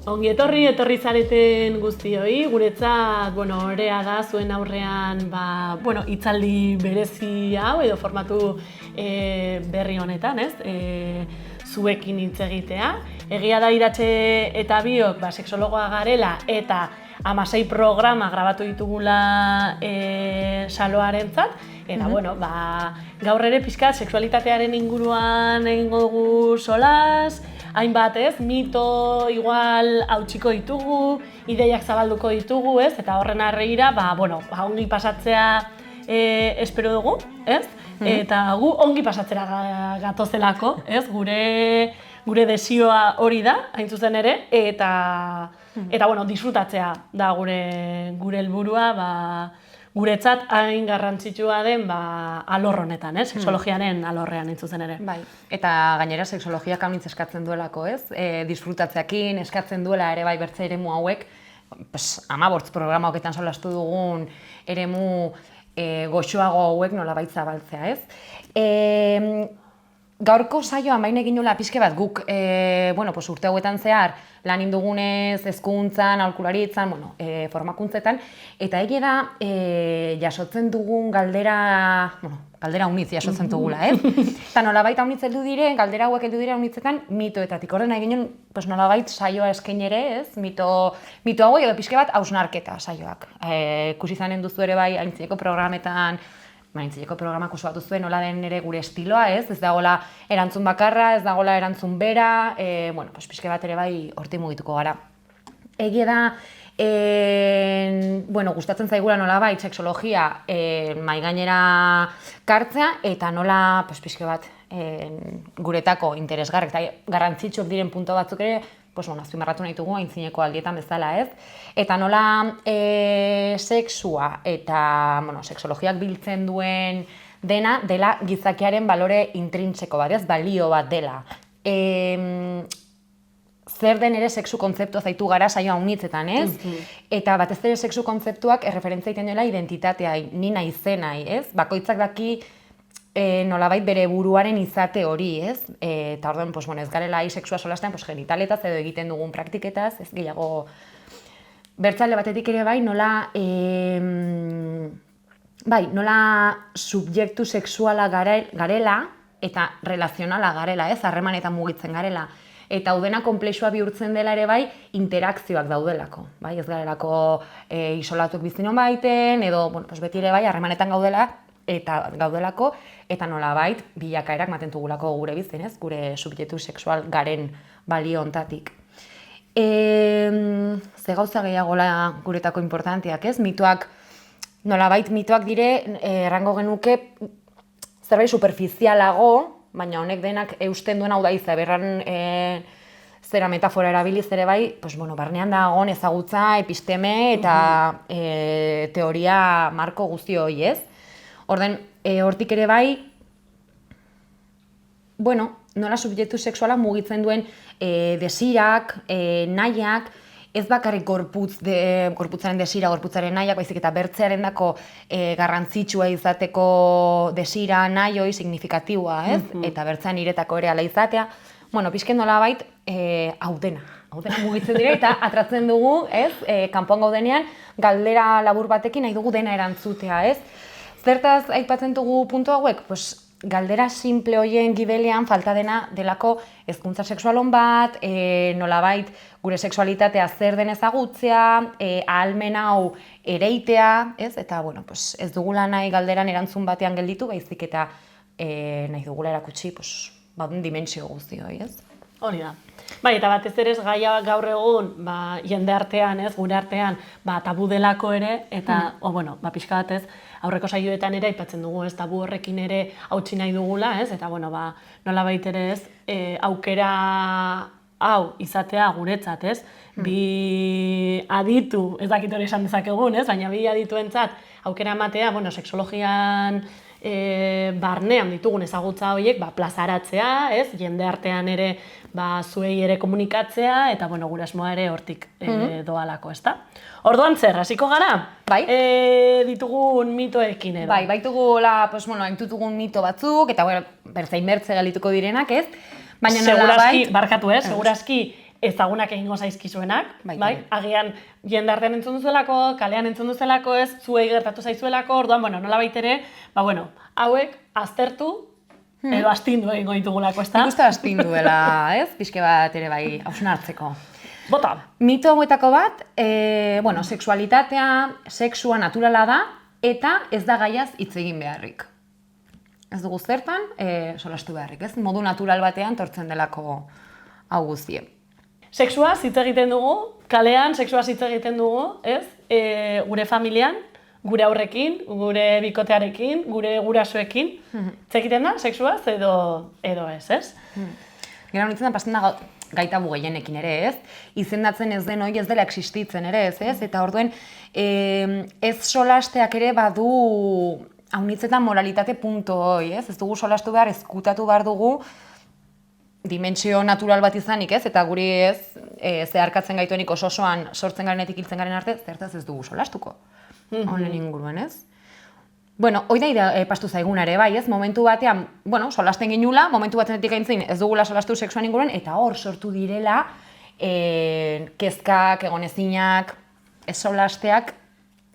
etorri zareten guztioi, guretzat, orea da zuen aurrean, hitzaldi berezi hau edo formatu berri honetan, ez? Zuekin hitz egitea. Egia da Iratxe eta biok, sexologoa garela eta 16 programa grabatu ditugula Saloarentzat, eta gaur ere pixkat sexualitatearen inguruan egingo dugu solas, hainbat mito igual hautsiko ditugu, ideiak zabalduko ditugu, eta horren arreira, ongi pasatzea espero dugu, eta gu ongi pasatzera gatozelako, gure desioa hori da, hain zuzen ere, eta disfrutatzea da gure helburua, guretzat hain garrantzitsua den alor honetan, sexologiaren alorrean hain zuzen ere. Bai, eta gainera sexologiak haunitz eskatzen duelako, disfrutatzeakin eskatzen duela ere bai bertze eremu hauek, 15 programa hoketan solastu dugun eremu goxoago hauek nolabait zabaltzea, Gaurko saioan baina egin nula pixke bat guk urte hauetan zehar lan indugunez, hezkuntzan, aholkularitzan, formakuntzetan, eta egia da jasotzen dugun galdera unitz jasotzen dugula, Eta nolabait haunitz heldu diren, galdera hauek heldu diren unitzetan mitoetatik. Horren nahi ginen nolabait saioa eskain ere, mito hauek edo pixke bat hausnarketa saioak. Ikusi izanen duzu ere bai Aintzineko programetan, Aintzineko programak oso batu zuen nola den ere gure estiloa, ez dagoela erantzun bakarra, ez dagoela erantzun bera, pixke bat ere bai hortik mugituko gara. Egia da, gustatzen zaigula nola bai sexologia mahai gainera kartzea, eta nola pixke bat guretako interesgarrek eta garrantzitsuak diren puntu batzuk ere, azpimarratu nahi dugu Aintzineko aldietan bezala, Eta nola sexua eta sexologiak biltzen duen dela gizakiaren balore intrintseko bat, balio bat dela. Zer den ere sexu kontzeptua zaitu gara saioa unitzetan, Eta batez ere sexu kontzeptuak erreferentzia egiten duela identitatea, ni naizenai, Bakoitzak daki nolabait bere buruaren izate hori, Eta orduan, ez garela sexua solastean, genitaletaz edo egiten dugun praktiketaz, ez gehiago bertzale batetik ere bai, nola subjektu sexuala garela eta relazionala garela, harremanetan mugitzen garela. Eta hau dena konplexua bihurtzen dela ere bai, interakzioak daudelako. Ez garelako isolatuak bizinon baiten, edo beti ere bai, harremanetan gaudelako, eta nolabait bilakaerak maten dugulako gure bizien, gure subjektu sexual garen balio hontatik. Ze gauza gehiagola guretako importanteak, mitoak, nolabait mitoak dire, errango genuke zerbait superficialago, baina honek denak eusten duen hau da izaberran zera metafora erabiliz ere bai, barnean da agon ezagutza, episteme eta teoria marko guzti hori, Orden, hortik ere bai, nola subjektu sexuala mugitzen duen desirak, nahiak, ez bakarrik gorputzaren desira, gorputzaren nahiak, baizik eta bertzearen dako garrantzitsua izateko desira, nahi hori signifikatiboa, Eta bertzean iretako ere ala izatea. Pixken nola bait, hau dena mugitzen dira eta atratzen dugu, kanpoan gaudenean, galdera labur batekin nahi dugu dena erantzutea, Zertaz aipatzen dugu puntu hauek? Galdera simple horien gibelean falta dena delako hezkuntza sexualon bat, nolabait gure sexualitatea zer den ezagutzea, ahalmen hau ereitea, eta ez dugula nahi galderan erantzun batean gelditu, baizik eta nahi dugula erakutsi dimentsio guzti hori, Hori da. Bai, eta batez ere gaia gaur egun, jende artean, gure artean, tabu delako ere, eta, pixka batez, aurreko saioetan ere aipatzen dugu, tabu horrekin ere hautsi nahi dugula, eta, nolabait ere aukera hau izatea guretzat, bi aditu, ez dakit hori esan dezakegun, baina bi adituentzat aukera ematea, sexologian barnean ditugun ezagutza horiek plazaratzea, jende artean ere zuei ere komunikatzea, eta gure asmoa ere hortik doalako, ezta? Orduan zer, hasiko gara? Bai. Ditugun mitoekin edo? Bai, baituguela, haintutugun mito batzuk, eta bertzain bertze galituko direnak, ez? Segurazki, barkatu, segurazki ezagunak egingo zaizkizuenak, Bai. Agian jendartean entzun duzuelako, kalean entzun duzuelako, ez, zuei gertatu zaizuelako, orduan, nolabait ere, hauek aztertu, edo astindu egingo ditugulako, ezta? Nik uste astindu dela, ez? Pixke bat ere bai, hausnartzeko. Bota! Mito hauetako bat, sexualitatea, sexua naturala da, eta ez da gaiaz hitz egin beharrik. Ez dugu zertan, solastu beharrik, ez? Modu natural batean tortzen delako hau guztie. Sexuaz hitz egiten dugu, kalean sexuaz hitz egiten dugu, ez? Gure familian, gure aurrekin, gure bikotearekin, gure gurasoekin. Hitz egiten da, sexuaz edo ez, ez? Gero nintzen da, pasten da gaitabu gehienekin ere, ez? Izendatzen ez den hori ez dela existitzen ere, ez? Eta orduen, ez solasteak ere badu haunitzetan moralitate punto hoi, ez? Ez dugu solastu behar, ezkutatu behar dugu dimentsio natural bat izanik, ez? Eta guri ez, zeharkatzen gaituenik osoan sortzen garenetik hiltzen garen arte, zertaz ez dugu solastuko. Honen inguruan, ez? Bueno, hoi da pastu zaiguna ere, bai, ez? Momentu batean, solasten ginula, momentu batenetik aintzin ez dugula solastu sexuan inguruan, eta hor sortu direla kezkak, egonezinak, ez solasteak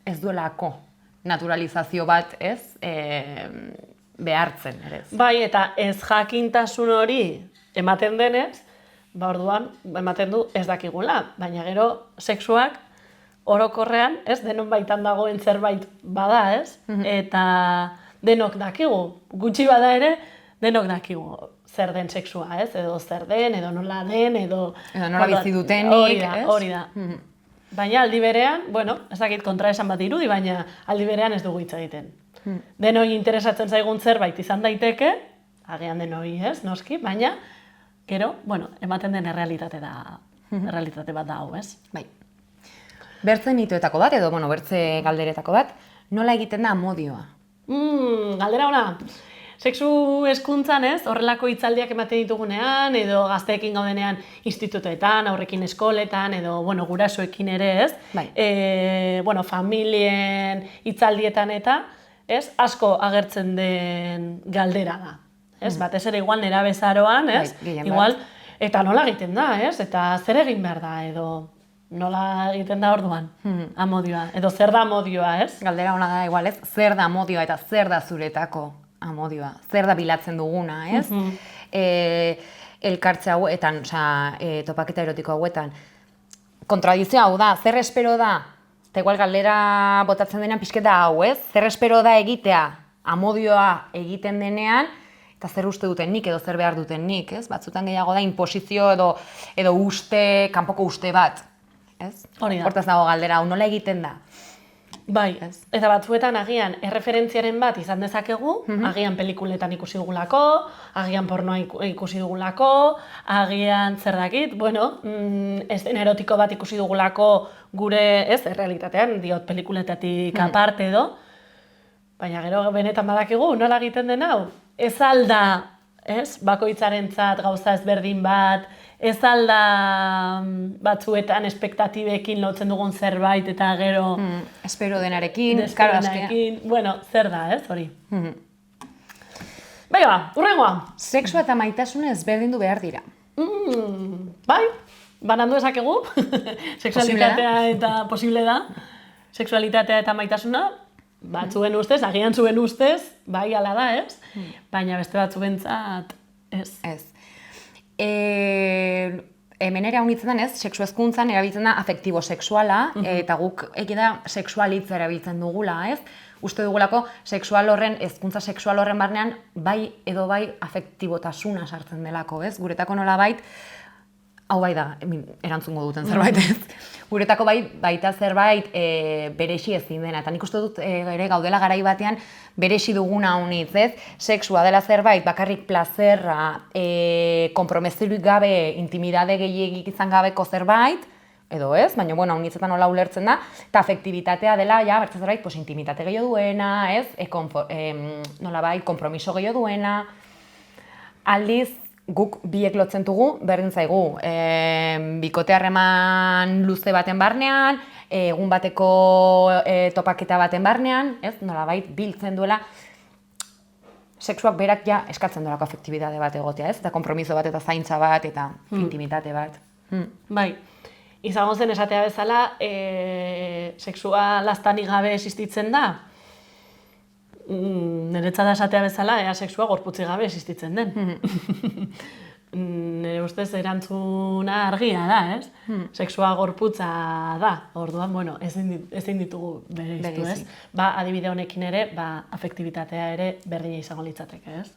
ez duelako naturalizazio bat, ez? Behartzen, ere ez. Bai, eta ez jakintasun hori ematen denez, orduan ematen du ez dakigula, baina gero sexuak orokorrean, ez, denon baitan dagoen zerbait bada, ez? Eta denok dakigu, gutxi bada ere, denok dakigu zer den sexua, ez? Edo zer den, edo nola den, edo nola bizi dutenik, ez? Hori da. Baina aldi berean, ez dakit kontraesan bat irudi, baina aldi berean ez dugu hitz egiten. Denoi interesatzen zaigun zerbait izan daiteke, agian denoi, ez, noski, baina gero, ematen den errealitate bat da hau, ez? Bai. Bertze mitoetako bat, edo, bertze galderetako bat, nola egiten da amodioa? Galdera ona. Sexu hezkuntzan, ez, horrelako hitzaldiak ematen ditugunean, edo gazteekin gaudenean institutoetan, aurrekin eskoletan, edo, gurasoekin ere, ez? Bai. Familien hitzaldietan eta, ez, asko agertzen den galdera da. Ez, batez ere igual nerabezaroan, ez? Igual, eta nola egiten da, ez? Eta zer egin behar da, edo nola egiten da orduan, amodioa, edo zer da amodioa, ez? Galdera ona da, igual, ez? Zer da amodioa eta zer da zuretako amodioa? Zer da bilatzen duguna, ez? Elkartze hauetan, topaketa erotiko hauetan. Kontradizio hau da, zer espero da? Eta igual galdera botatzen denean pixket da hau, ez? Zer espero da egitea amodioa egiten denean, eta zer uste duten nik edo zer behar duten nik, ez? Batzutan gehiago da imposizio edo uste, kanpoko uste bat. Hori da. Hortaz dago galdera, hau nola egiten da? Bai, eta batzuetan agian erreferentziaren bat izan dezakegu, agian pelikuletan ikusi dugulako, agian pornoa ikusi dugulako, agian zer dakit, eszena erotiko bat ikusi dugulako gure, ez, errealitatean, diot pelikuletatik aparte edo, baina gero benetan badakigu, nola egiten den hau? Ez alda, ez, bakoitzarentzat gauza ezberdin bat, ez alda batzuetan espektatibekin lotzen dugun zerbait eta gero... Espero denarekin, zer da, ez, hori. Baina, hurrengoa. Sexua eta maitasuna ezberdindu behar dira. Bai, banandu ezakegu. Sexualitatea eta posible da. Sexualitatea eta maitasuna, batzuen ustez, agian zuen ustez, bai, ala da, ez? Baina beste batzuentzat, ez. Ez. Hemen ere haunitzen ez, sexu hezkuntzan erabiltzen da afektibo-sexuala, eta guk egida sexualitza erabiltzen dugula, ez? Uste dugulako hezkuntza sexual horren barnean bai edo bai afektibotasuna sartzen delako, ez? Guretako nolabait, hau bai da, erantzungo duten zerbait, ez? Guretako baita zerbait beresi ezin dena, eta nik uste dut ere gaudela garai batean beresi duguna honitz, ez? Sexua dela zerbait, bakarrik plazerra, konpromezurik gabe, intimidade gehiagik izan gabeko zerbait, edo ez, baina, honitzetan nola ulertzen da, eta afektibitatea dela, bertze zerbait, intimitate gehiago duena, ez? Nolabait, konpromiso gehiago duena, aldiz, guk biek lotzen dugu, berdin zaigu, bikote harreman luze baten barnean, egun bateko topaketa baten barnean, ez, nolabait biltzen duela, sexuak berak ja eskatzen duelako afektibitate bat egotea, ez, eta konpromiso bat, eta zaintza bat, eta intimitate bat. Bai, izango zen esatea bezala, sexua laztanik gabe existitzen da, niretzat esatea bezala, ea sexua gorputzik gabe existitzen den. Nire ustez erantzuna argia da, ez? Sexua gorputza da, orduan, bueno, ezin ditugu bereiztu, ez? Ba, adibide honekin ere, afektibitatea ere berdina izango litzateke, ez?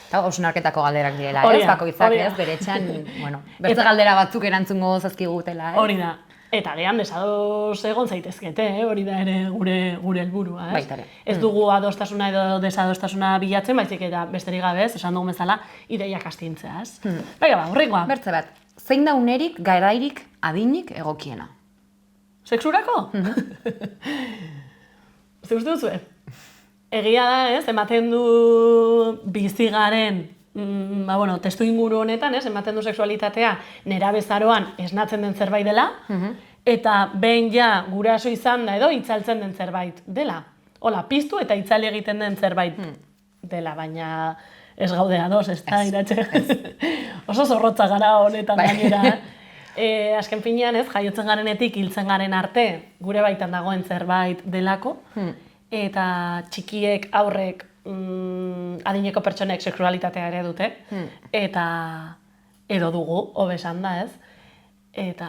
Eta hausnarketako galderak direla, ez? Bakoitzak, ez? Bere etxean, bueno, beste galdera batzuk erantzungo zazkigutela, ez? Hori da. Eta gehan desados egon zaitezkete, hori da ere gure helburua, ez? Baitare. Ez dugu adostasuna edo desadostasuna bilatzen, baizik eta besterik gabe, esan dugun bezala, ideiak astintzea, ez? Baina, horrengoa. Bertze bat, zein da unerik, garairik, adinik egokiena? Sexurako? Ze uste duzu, Egia da, ez? Ematen du bizigaren testu inguru honetan, ematen du sexualitatea nerabezaroan esnatzen den zerbait dela, eta behin ja guraso izan da edo itzaltzen den zerbait dela. Hola, piztu eta itzali egiten den zerbait dela, baina ez gaude ados, ez da, iratxe. Oso zorrotza gara honetan gainera. Azken finean, jaiotzen garenetik hiltzen garen arte, gure baitan dagoen zerbait delako, eta txikiek, aurrek, adineko pertsonek sexualitatea ere dute, eta edo dugu, hobesan da, ez? Eta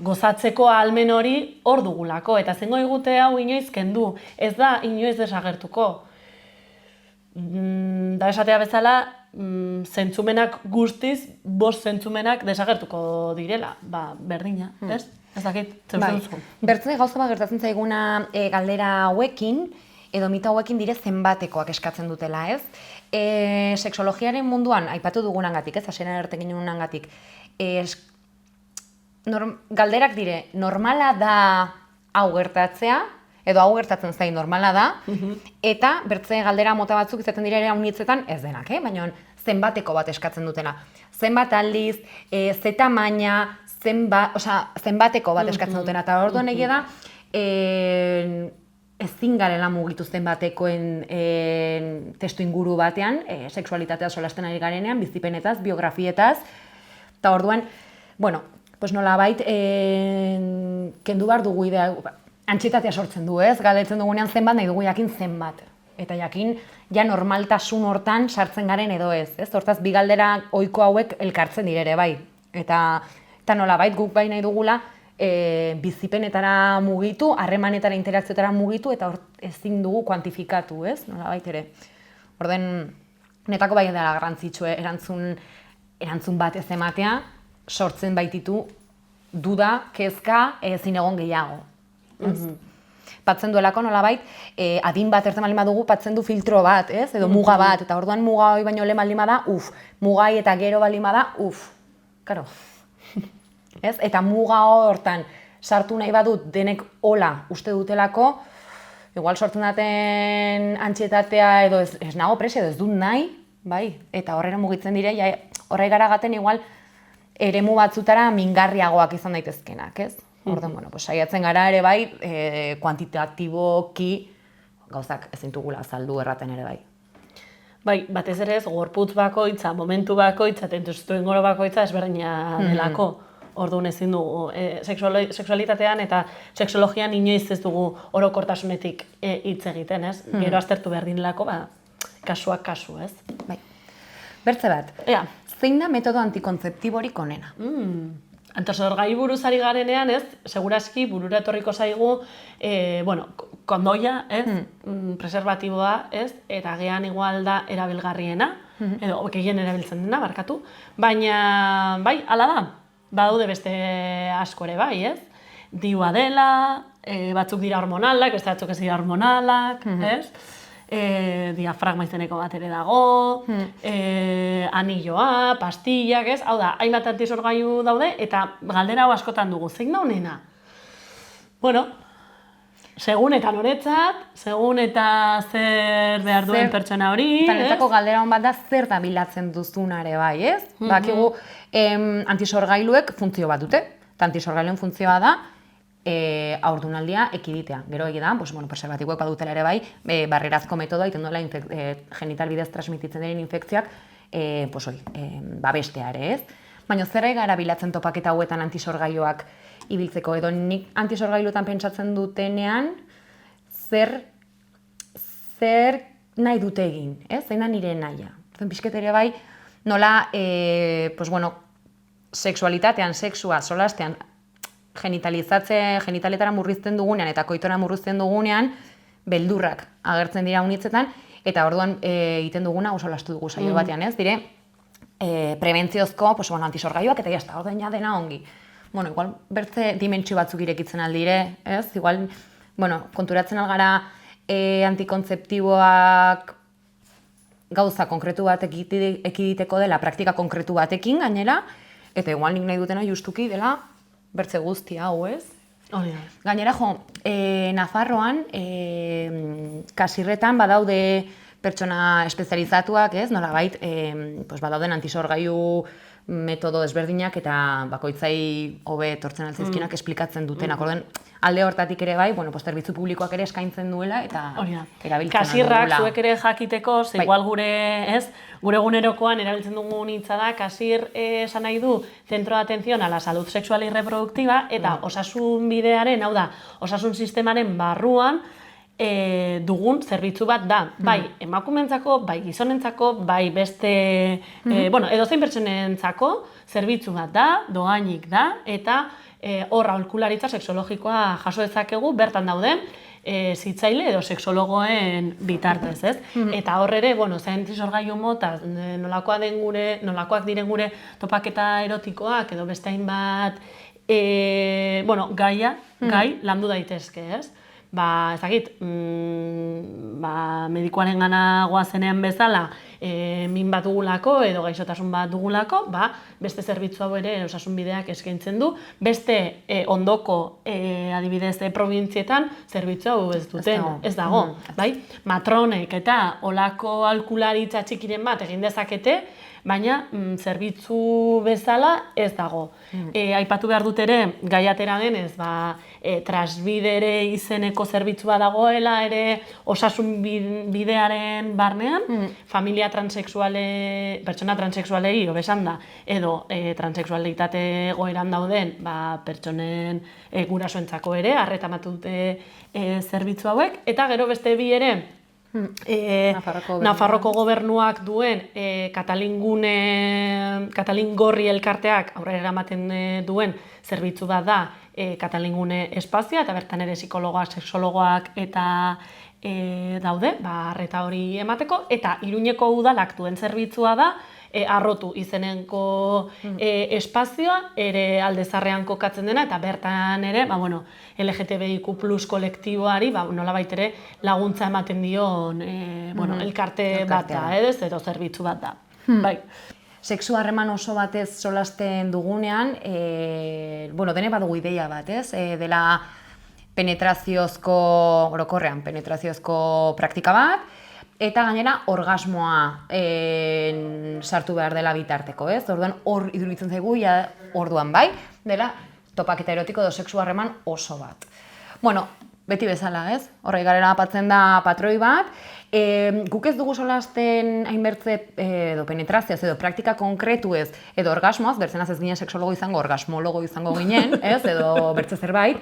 gozatzeko ahalmen hori hor dugulako, eta zengo egute hau inoiz kendu, ez da inoiz desagertuko. Da esatea bezala, zentzumenak guztiz, 5 zentzumenak desagertuko direla, berdina, ez? Ez dakit, zentzu. Bertze gauza bat gertatzen zaiguna galdera hauekin, edo mito hauekin dire zenbatekoak eskatzen dutela, ez? Sexologiaren munduan, aipatu dugunangatik, ez? Hasieran ertekin dugunangatik, galderak dire, normala da hau gertatzea, edo hau gertatzen zain normala da, eta bertze galdera mota batzuk izaten dira ere haunitzetan ez denak, baina zenbateko bat eskatzen dutela. Zenbat aldiz, ze tamaina, zenbateko bat eskatzen dutena, eta orduan egia da, ezin garela mugitu zenbatekoen testu inguru batean, sexualitatea solasten ari garenean, bizipenetaz, biografietaz, eta orduan, bueno, pues nolabait, kendu behar dugu idea, antxietatea sortzen du, ez? Galdetzen dugunean zenbat, nahi dugu jakin zenbat. Eta jakin, ja normaltasun hortan sartzen garen edo ez, ez? Hortaz, bi galdera ohiko hauek elkartzen direre, bai. Eta nolabait guk bai nahi dugula, bizipenetara mugitu, harremanetara interakzioetara mugitu, eta ezin dugu kuantifikatu, ez? Nolabait ere. Orden, netako bai dela garrantzitsue erantzun bat ez ematea, sortzen baititu duda, kezka, ezin egon gehiago. Patzen duelako nolabait, adin bat ertzen baldin badugu, patzen du filtro bat, ez? Edo muga bat, eta orduan muga hori baino lehen baldin bada, mugai eta gero baldin bada, karo. Ez? Eta muga hortan sartu nahi badut denek hola uste dutelako, igual sortzen daten antxietatea edo ez nago presa edo ez dut nahi, bai? Eta horrela mugitzen dire, horre gara gaten igual eremu batzutara mingarriagoak izan daitezkenak, ez? Orduan, saiatzen gara ere bai, kuantitatiboki gauzak ezin dugula azaldu erraten ere bai. Bai, batez ere ez, gorputz bakoitza, momentu bakoitza, tentuztuen goro bakoitza ezberdina delako. Orduan ezin dugu, sexualitatean eta sexologian inoiz ez dugu orokortasunetik hitz egiten, ez? Gero aztertu behar dinelako, kasuak kasu, ez? Bai. Bertze bat, zein da metodo antikontzeptiborik onena? Antosorgai buruz ari garenean, ez? Seguraski burura etorriko zaigu, kondoia, ez? Preservatiboa, ez? Eta gehan igual da erabilgarriena, edo gehien erabiltzen dena, barkatu. Baina, bai, hala da. Badaude beste asko ere bai, ez? Diua dela, batzuk dira hormonalak, beste batzuk ez dira hormonalak, ez? Diafragma izeneko bat ere dago, anilloa, pastillak, ez? Hau da, hainbat antisorgailu daude, eta galdera hau askotan dugu, zein da honena? Bueno, segun eta noretzat, segun eta zer behar duen pertsona hori, ez? Zanetako galdera hon bat da zer da bilatzen duzunare bai, ez? Bakigu antisorgailuek funtzio bat dute, eta antisorgailuen funtzioa da haurdunaldia ekiditea. Gero egidan, preservatiboek badutela ere bai, barrerazko metodoa, iten duela genital bidez transmititzen diren infekzioak, babestea ere, ez? Baina zer gara bilatzen topaketa hauetan antisorgailuak ibiltzeko, edo nik antisorgailuetan pentsatzen dutenean, zer nahi dute egin, zein da nire nahia. Pixket ere bai, nola, sexualitatean, sexua, solastean, genitaletara murrizten dugunean eta koitora murrizten dugunean, beldurrak agertzen dira unitzetan, eta orduan egiten duguna oso lastu dugu saio batean, dire, prebentziozko antisorgailuak eta jazta, orduan ja dena ongi. Igual bertze dimentsio batzuk irekitzen aldire, igual, konturatzen algara antikontzeptiboak gauza konkretu bat ekiditeko dela, praktika konkretu batekin gainera, eta igual nik nahi dutena justuki dela bertze guzti hau, ez? Gainera, Nafarroan, kasirretan badaude pertsona espezializatuak, ez? Nolabait, badauden antisorgailu metodo ezberdinak eta bakoitzai hobe etortzen altzaizkinak esplikatzen dutenak. Orduan, alde hortatik ere bai, zerbitzu publikoak ere eskaintzen duela eta erabiltzen dugula. Kasirrak zuek ere jakiteko, igual gure egunerokoan erabiltzen dugun hitza da, kasir esan nahi du centro de atención a la salud sexual y reproductiva eta osasun bidearen, hau da, osasun sistemaren barruan dugun zerbitzu bat da, bai emakumeentzako, bai gizonentzako, bai beste, edozein pertsonentzako zerbitzu bat da, dohainik da, eta hor aholkularitza sexologikoa jaso dezakegu bertan dauden zitzaile edo sexologoen bitartez, ez? Eta hor ere, antisorgailu mota, nolakoak diren gure topaketa erotikoak edo beste hainbat gai landu daitezke, ez? Ezagit, medikuaren gana goazenean bezala min bat dugulako edo gaixotasun bat dugulako, beste zerbitzu hau ere osasun bideak eskaintzen du, beste ondoko adibidez probintzietan zerbitzu hau ez dago. Matronek eta olako aholkularitza txikiren bat egin dezakete, baina zerbitzu bezala ez dago. Aipatu behar dut ere, gai atera denez, transbidere izeneko zerbitzua dagoela ere osasun bidearen barnean, familia pertsona transexualei hobesan da, edo transexualitate egoeran dauden pertsonen gurasoentzako ere, arreta ematen dute zerbitzu hauek, eta gero beste bi ere, Nafarroko gobernuak duen Katalingorri elkarteak aurrera eramaten duen zerbitzu bat da Katalingune espazioa, eta bertan ere psikologoak, sexologoak eta daude, arreta hori emateko, eta Iruñeko udalak duen zerbitzua da Arrotu izeneko espazioa, ere aldezarrean kokatzen dena, eta bertan ere, LGTBIQ+ kolektiboari nolabait ere laguntza ematen dion elkarte bat da, edo zerbitzu bat da. Sexu harreman oso batez solasten dugunean, dene badugu ideia bat, dela orokorrean penetraziozko praktika bat, eta gainera orgasmoa sartu behar dela bitarteko, ez? Orduan hor iruditzen zaigu, orduan bai, dela topaketa erotiko edo sexu harreman oso bat. Beti bezala, ez? Horrei garela apatzen da patroi bat, guk ez dugu solasten hainbertze edo penetrazioaz edo praktika konkretuez edo orgasmoaz, bertzenaz ez ginen sexologo izango, orgasmologo izango ginen, ez? Edo bertze zerbait,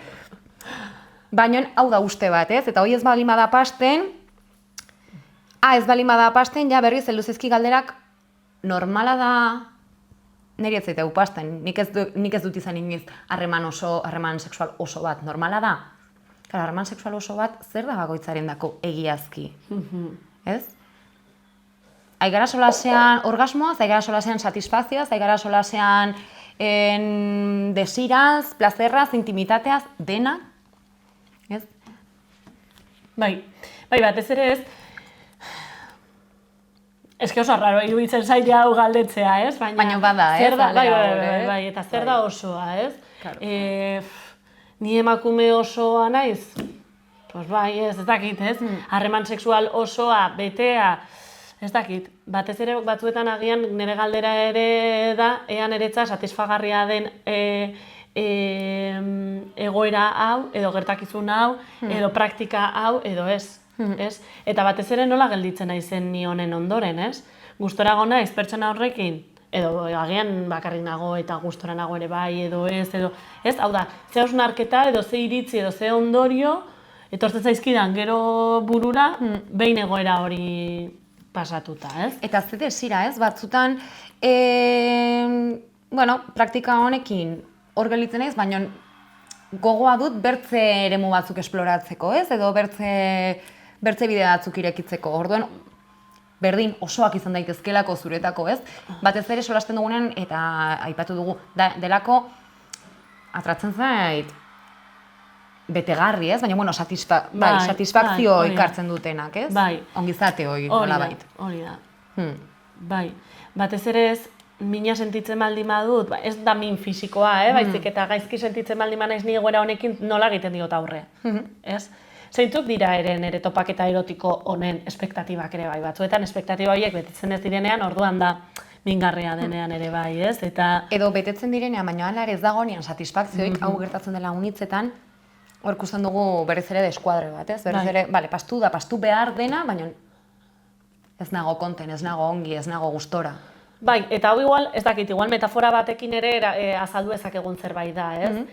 baina hau da uste bat, ez? Eta hoi ez baldin bada pasten, ja berriz heldu zaizki galderak normala da, niri ez zaite hau pasten, nik ez dut izan inoiz harreman sexual oso bat, normala da? Harreman sexual oso bat zer da bakoitzaren dako egiazki, ez? Aigara solasean orgasmoaz, aigara solasean satisfazioaz, aigara solasean desiraz, plazerraz, intimitateaz, dena, ez? Batez ere ez, eske oso raro iruditzen zaite hau galdetzea, ez? Baina bada, ez? Eta zer da osoa, ez? Ni emakume osoa naiz? Ez dakit, ez? Harreman sexual osoa, betea, ez dakit. Batez ere batzuetan agian nire galdera ere da, ea niretza satisfagarria den egoera hau, edo gertakizun hau, edo praktika hau, edo ez. Eta batez ere nola gelditzen naizen ni honen ondoren, ez? Gustora naiz pertsona horrekin edo agian bakarrik nago eta gustora nago ere bai, edo ez, hau da, ze hausnarketa edo ze iritzi edo ze ondorio, etortzen zaizkidan gero burura, behin egoera hori pasatuta, ez? Eta ze desira, ez? Batzutan, praktika honekin hor gelitzen naiz, baina gogoa dut bertze eremu batzuk esploratzeko, ez? Edo bertze bide batzuk irekitzeko. Orduan, berdin osoak izan daitezkelako zuretako, ez? Batez ere solasten dugunean, eta aipatu dugu, delako atratzen zait betegarri, ez? Baina, satisfakzio ikartzen dutenak, ez? Bai. Ongizate hori, nolabait. Hori da. Bai. Batez ere ez, mina sentitzen baldin badut, ez da min fisikoa, baizik eta gaizki sentitzen baldin naiz ni egoera honekin nola egiten diot aurre, ez? Zeintzuk dira nire topaketa erotiko honen espektatibak ere bai, batzuetan espektatiba horiek betetzen ez direnean, orduan da mingarria denean ere bai, ez? Edo betetzen direnean, baina hala ez dagoenean satisfakzioik, hau gertatzen dela unitzetan, hor ikusten dugu berriz ere deskuadre bat, ez? Berriz ere, pastu behar dena, baina ez nago konten, ez nago ongi, ez nago gustora. Bai, eta hau igual metafora batekin ere azaldu ezakegun zerbait da, ez?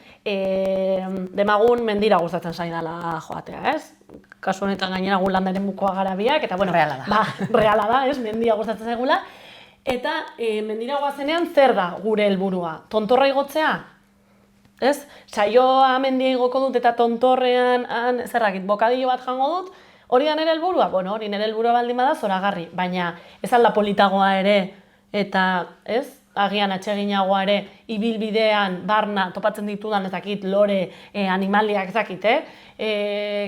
Demagun mendira gustatzen zaidala joatea, ez? Kasu honetan gainera gu landaren mukoa gara biak, eta bueno, reala da, ez? Mendia gustatzen zaigula. Eta mendira goazenean zer da gure helburua? Tontorra igotzea? Ez? Saioa mendia igoko dut eta tontorrean, zerrakit, bokadillo bat jango dut, hori da nire helburua? Bueno, hori nire helburua baldin bada zoragarri, baina ez alda politagoa ere, eta, ez, agian atseginagoa ere, ibilbidean, barna, topatzen ditudan, ezakit, lore, animaliak, ezakit,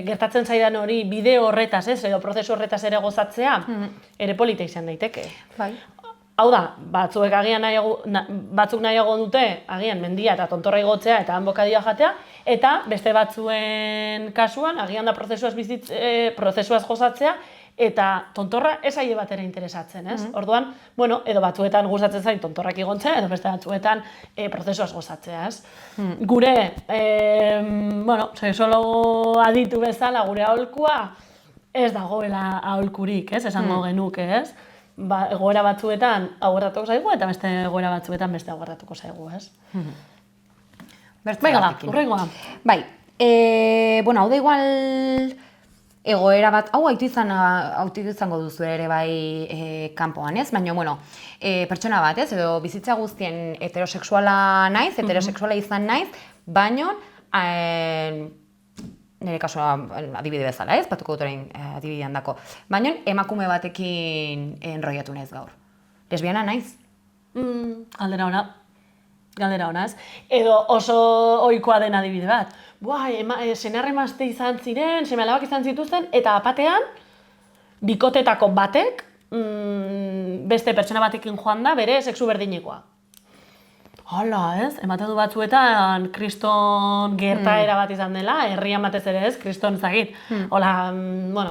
gertatzen zaidan hori bideo horretaz, ez, edo prozesu horretaz ere gozatzea, ere polita izan daiteke. Bai. Hau da, batzuk nahiago dute, agian mendia eta tontorra igotzea eta hanbokadia jatea, eta beste batzuen kasuan, agian da prozesuaz gozatzea, eta tontorra ez aile batera interesatzen, ez? Orduan, bueno, edo batzuetan gustatzen zain tontorrak igontzea, edo beste batzuetan prozesuaz gozatzea, ez? Gure, sexologo aditu bezala gure aholkua ez dagoela aholkurik, ez? Esango genuke, ez? Egoera batzuetan hau gertatuko zaigu, eta beste egoera batzuetan beste hau gertatuko zaigu, ez? Venga, hurrengoa. Bai, hau da igual egoera bat, hau izango duzu ere bai kanpoan, ez? Baina, pertsona bat, ez? Edo bizitza guztien heterosexuala naiz, heterosexuala izan naiz, baina nire kasua adibide bezala, ez? Batuko dut orain adibidean dako. Baina emakume batekin enroiatu naiz gaur. Lesbiana naiz? Galdera ona, ez? Edo oso ohikoa den adibide bat. Senar emazte izan ziren, seme alabak izan zituzten, eta apatean, bikotetako batek, beste pertsona batekin joan da, bere sexu berdinekoa. Hala, ez? Ematen du batzuetan kriston gertaera bat izan dela, herrian batez ere ez, kriston ezagit. Hola,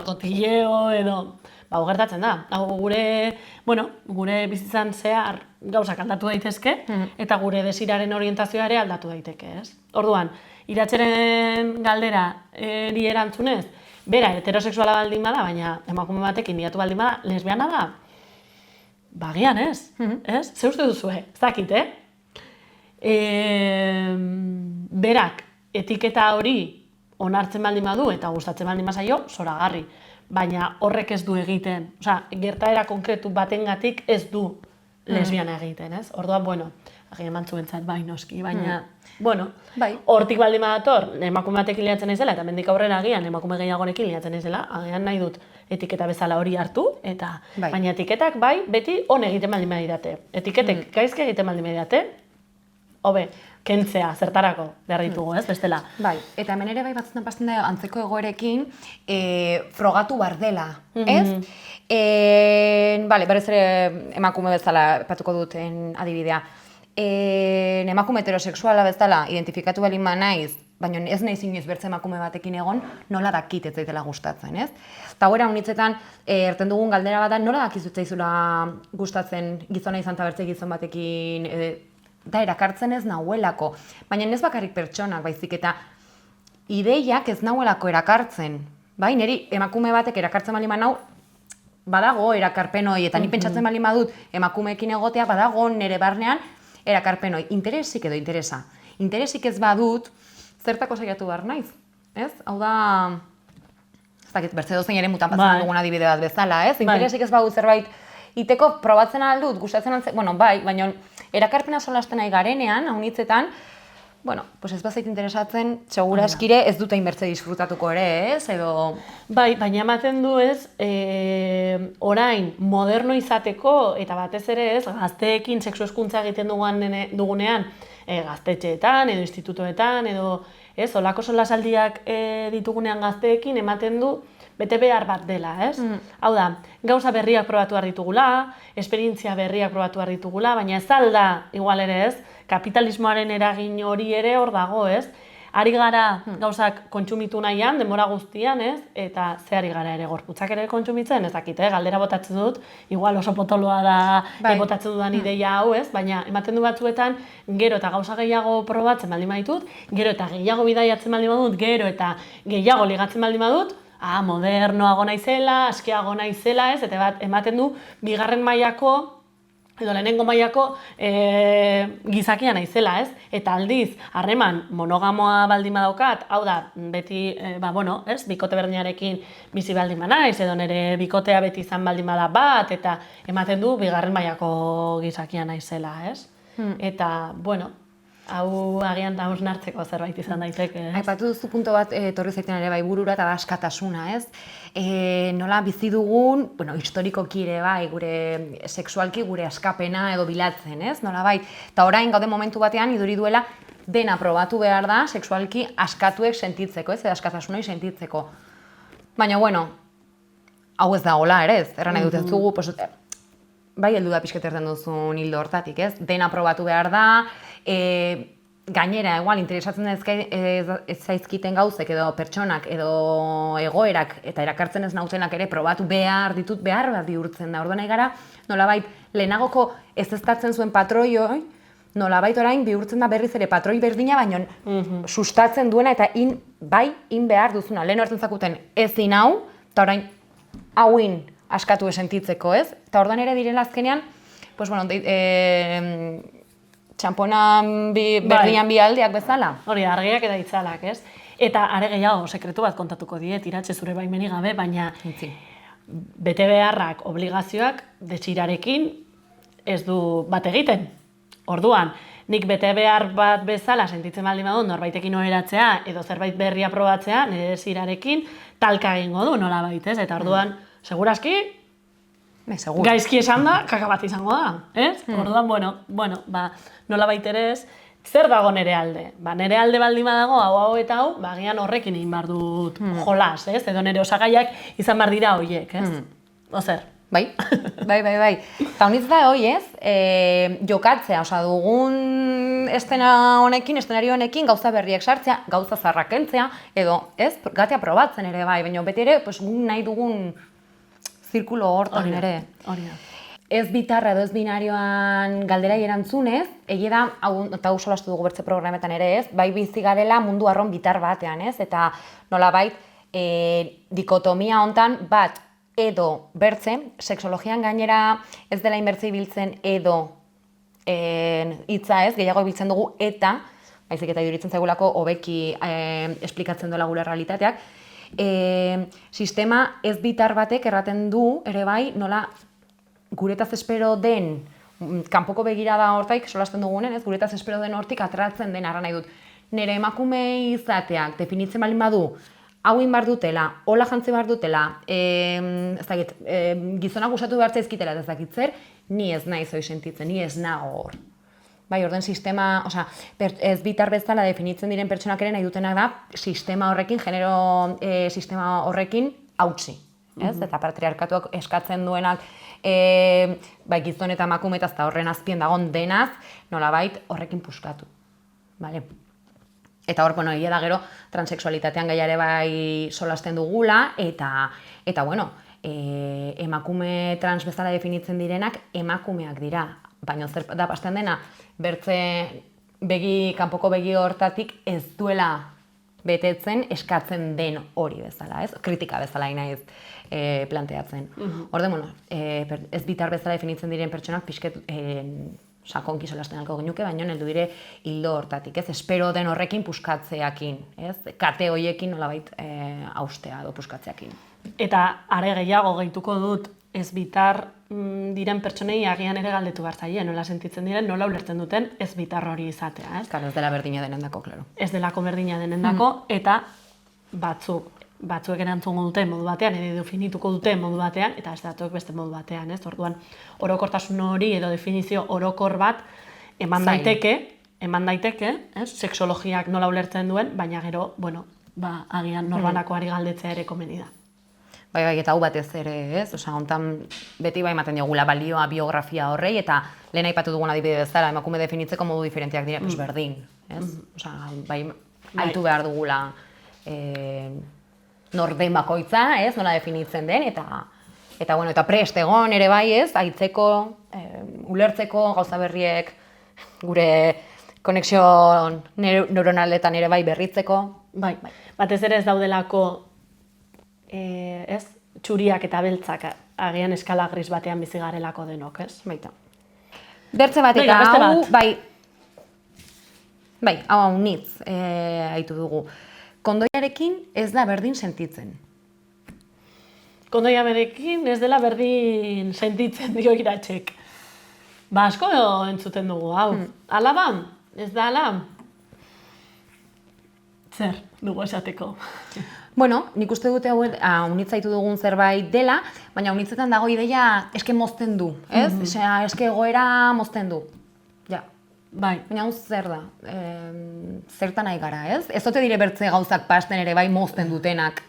kotilleo edo... Hau gertatzen da. Hau gure bizitzan zehar gauzak aldatu daitezke, eta gure desiraren orientazioa ere aldatu daiteke, ez? Orduan, iratzeren galdera erantzunez, bera heterosexuala baldin bada, baina emakume batekin liatu baldin bada, lesbiana da? Bagian ez, ez? Ze uste duzue? Ez dakit, berak etiketa hori onartzen baldin badu eta gustatzen baldin bazaio, zoragarri. Baina horrek ez du egiten, gertaera konkretu batengatik ez du lesbiana egiten, ez? Orduan, agian mantzuentzat bai noski, baina, hortik baldin badator, emakume batekin liatzen naizela, eta mendik aurrera agian emakume gehiagorekin liatzen naizela, agian nahi dut etiketa bezala hori hartu, baina etiketak bai, beti on egiten baldin badidate. Etiketek gaizki egiten baldin badidate, hobe, kentzea, zertarako behar ditugu, ez, bestela. Bai, eta hemen ere bai batzutan pasten da antzeko egoerekin frogatu bar dela, ez? Berez ere emakume bezala patuko duten adibidea. Emakume heterosexuala bezala identifikatu baldin naiz, baina ez naiz inoiz bertze emakume batekin egon, nola dakit ez daitela gustatzen, ez? Eta gora unitzetan, erten dugun galdera bat da, nola dakizutzaizula gustatzen gizona izan eta bertze gizon batekin da erakartzen ez nahuelako, baina ez bakarrik pertsonak baizik eta ideiak ez nahuelako erakartzen. Bai, niri emakume batek erakartzen bali manau, badago erakarpen hori, eta ni pentsatzen baldin badut emakumeekin egotea, badago nire barnean erakarpen hori, interesik edo interesa. Interesik ez badut, zertako saiatu behar naiz, ez? Hau da, ez dakit, bertze dozein ere mutan patzen dugun adibide bat bezala, ez? Interesik ez badut zerbait iteko probatzen aldut, gustatzen altzen, bueno, bai, baina erakarpena solasten nahi garenean, haunitzetan, bueno, pues ez bazait interesatzen, segura eskire ez dute inbertze disfrutatuko ere, ez? Edo... Bai, baina ematen du ez, orain moderno izateko, eta batez ere ez, gazteekin sexu hezkuntza egiten dugunean, gaztetxeetan edo institutoetan edo ez, olako solasaldiak ditugunean gazteekin ematen du bete behar bat dela, ez? Hau da, gauza berriak probatu behar ditugula, esperientzia berriak probatu behar ditugula, baina ez alda, igual ere ez, kapitalismoaren eragin hori ere hor dago, ez? Ari gara gauzak kontsumitu nahian, denbora guztian, ez? Eta ze ari gara ere gorputzak ere kontsumitzen, ez dakit, galdera botatzen dut, igual oso potoloa da botatzen dudan ideia hau, ez? Baina ematen du batzuetan, gero eta gauza gehiago probatzen baldin baditut, gero eta gehiago bidaiatzen baldin badut, gero eta gehiago ligatzen baldin badut, modernoago naizela, askeago naizela, ez? Eta ematen du bigarren mailako edo lehenengo mailako gizakia naizela, ez? Eta aldiz, harreman monogamoa baldin badaukat, hau da, beti, ez? Bikote berdinarekin bizi baldin banaiz, edo nire bikotea beti izan baldin bada bat, eta ematen du bigarren mailako gizakia naizela, ez? Eta, bueno, hau agian da hausnartzeko zerbait izan daiteke, ez? Aipatu duzu punto bat etorri zaiten ere bai burura eta da askatasuna, ez? Nola bizi dugun, historikoki ere bai, gure sexualki gure askapena edo bilatzen, ez? Nola bai, eta orain gaude momentu batean iduri duela dena probatu behar da sexualki askatuek sentitzeko, ez? Edo askatasunoi sentitzeko. Baina, hau ez da hola ere, ez? Erran nahi dut ez dugu, bai heldu da pixket erden duzun hildo hortatik, ez? Dena probatu behar da, gainera, igual, interesatzen ez zaizkiten gauzek edo pertsonak edo egoerak eta erakartzen ez nautenak ere probatu behar ditut behar bat bihurtzen da. Orduan nahi gara, nolabait, lehenagoko ezeztatzen zuen patroioi, nolabait orain bihurtzen da berriz ere patroi berdina, baina sustatzen duena eta in behar duzuna. Lehen hartzen zakuten ezin hau, eta orain hauin askatu esentitzeko, ez? Eta orduan ere direla azkenean, txamponan berdian bi aldeak bezala. Hori, argiak eta itzalak, ez? Eta are gehiago, sekretu bat kontatuko diet, iratxe zure baimenik gabe, baina bete beharrak, obligazioak, desirarekin ez du bat egiten. Orduan, nik bete behar bat bezala sentitzen baldin badut norbaitekin oheratzea edo zerbait berria probatzea, nire desirarekin talka egingo du nolabait, ez? Eta orduan, seguraski, gaizki esan da, kaka bat izango da, ez? Orduan, nolabait ere ez, zer dago nire alde? Nire alde baldin badago, hau eta hau, agian horrekin egin behar dut jolas, ez? Edo nire osagaiak izan behar dira horiek, ez? Ozer? Bai. Eta honitz da hoi, ez? Jokatzea, dugun eszenario honekin gauza berriak sartzea, gauza zarrak kentzea, edo, ez? Gatea probatzen ere bai, baina beti ere, nahi dugun zirkulo hortan ere. Ez bitarra edo ez binarioan galderai erantzunez, egia da, eta hau solastu dugu bertze programetan ere ez, bai bizi garela mundu arron bitar batean, ez? Eta nolabait dikotomia hontan bat edo bertze, sexologian gainera ez dela inbertze ibiltzen edo hitza ez, gehiago ibiltzen dugu eta, baizik eta iruditzen zaigulako hobeki esplikatzen duela gure realitateak, sistema ez bitar batek erraten du ere bai nola guretaz espero den, kanpoko begirada hortaik solasten dugunen, ez guretaz espero den hortik atratzen den arra nahi dut. Nire emakume izateak definitzen baldin badu, hauin bar dutela, hola jantzi bar dutela, gizonak gustatu behar zaizkitela ez dakit zer, ni ez nahi zoi sentitzen, ni ez nago hor. Bai, orden sistema, ez bitar bezala definitzen diren pertsonak ere nahi dutenak da sistema horrekin, genero sistema horrekin hautsi. Eta patriarkatuak eskatzen duenak gizon eta emakumetaz eta horren azpien dagon denaz, nolabait horrekin puskatu. Eta hor, egia da gero, transexualitatean gaiare bai solasten dugula, eta emakume trans bezala definitzen direnak emakumeak dira. Baina zer da pasten dena, bertze kanpoko begi hortatik ez duela betetzen eskatzen den hori bezala, ez? Kritika bezala naiz planteatzen. Orde, bueno, ez bitar bezala definitzen diren pertsonak pixket sakonki solasten alko genuke, baina heldu dire hildo hortatik, ez? Espero den horrekin puskatzeakin, ez? Kate hoiekin nolabait haustea edo puskatzeakin. Eta are gehiago gehituko dut ez bitar diren pertsonei agian ere galdetu behar zaie, nola sentitzen diren, nola ulertzen duten ez bitar hori izatea, ez? Claro, ez dela berdina denendako, claro. Ez delako berdina denendako, eta batzuek erantzungo dute modu batean, edo definituko dute modu batean, eta ez datuek beste modu batean, ez? Orduan, orokortasun hori edo definizio orokor bat eman daiteke, ez? Sexologiak nola ulertzen duen, baina gero, bueno, agian norbanakoari galdetzea ere komeni da. Bai, eta hau batez ere, ez? Osea, hontan beti ematen diogula balioa biografia horrei, eta lehen aipatu dugun adibide bezala, emakume definitzeko modu diferenteak dira, pues berdin, ez? Osea, bai, aitu behar dugula norden bakoitza, ez? Nola definitzen den, eta prest egon ere bai, ez? Aitzeko, ulertzeko, gauza berriek, gure konexio neuronaletan ere bai berritzeko. Bai, batez ere ez daudelako ez? Txuriak eta beltzak agian eskala gris batean bizi garelako denok, ez? Baita. Bertze bat eta hau, hau nitz aitu dugu. Kondoiarekin ez da berdin sentitzen. Kondoiarekin ez dela berdin sentitzen dio Iratxek. Asko entzuten dugu, hau. Ala ba? Ez da ala? Zer dugu esateko? Bueno, nik uste dute hau unitzaitu dugun zerbait dela, baina unitzetan dago ideia eske mozten du, ez? Osea, eske egoera mozten du. Ja. Bai. Baina hau zer da? Zertan nahi gara, ez? Ez ote dire bertze gauzak pasten ere bai mozten dutenak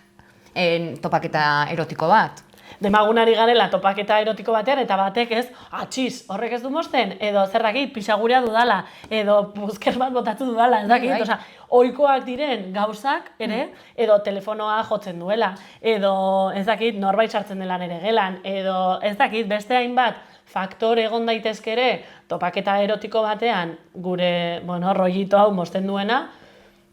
topaketa erotiko bat. Demagunari garela topaketa erotiko batean, eta batek ez, atxiz, horrek ez du mozten, edo zer dakit, pisagurea dudala, edo buzker bat botatu dudala, ez dakit, osea, ohikoak diren gauzak ere, edo telefonoa jotzen duela, edo ez dakit, norbait sartzen dela nere gelan, edo ez dakit, beste hainbat faktor egon daitezke ere, topaketa erotiko batean, gure, rollito hau mozten duena,